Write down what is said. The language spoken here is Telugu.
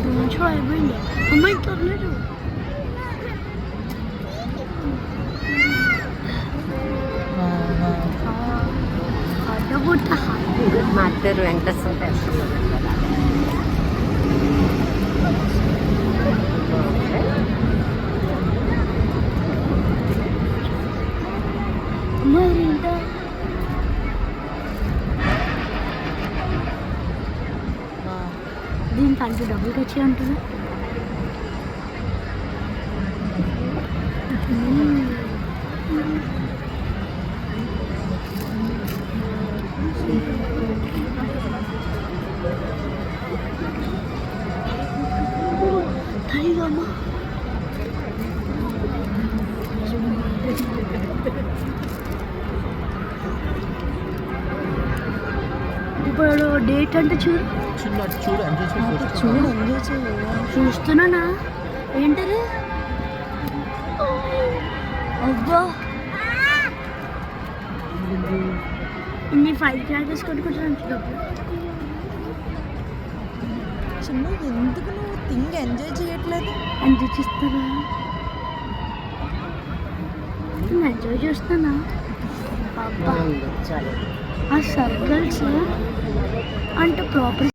Don't try to bring it. Oh my god, little. మాట్లాడు వెంకటేశ్వర మరింత దీనికి అంటూ డబ్బులు వచ్చి అంటున్నా అమ్మా ఇప్పుడు డేట్ అంటే చూడు చూస్తున్నానా ఏంటది అబ్బా ఇన్ని 5 క్లాసెస్ కొట్టుకుంటున్నాను డబ్బులు చిన్న ఎందుకు నువ్వు థింగ్ ఎంజాయ్ చేయట్లేదు ఎంజాయ్ చేస్తారా ఎంజాయ్ చేస్తానా అబ్బా ఆ సర్కిల్స్ అంటే ప్రాపర్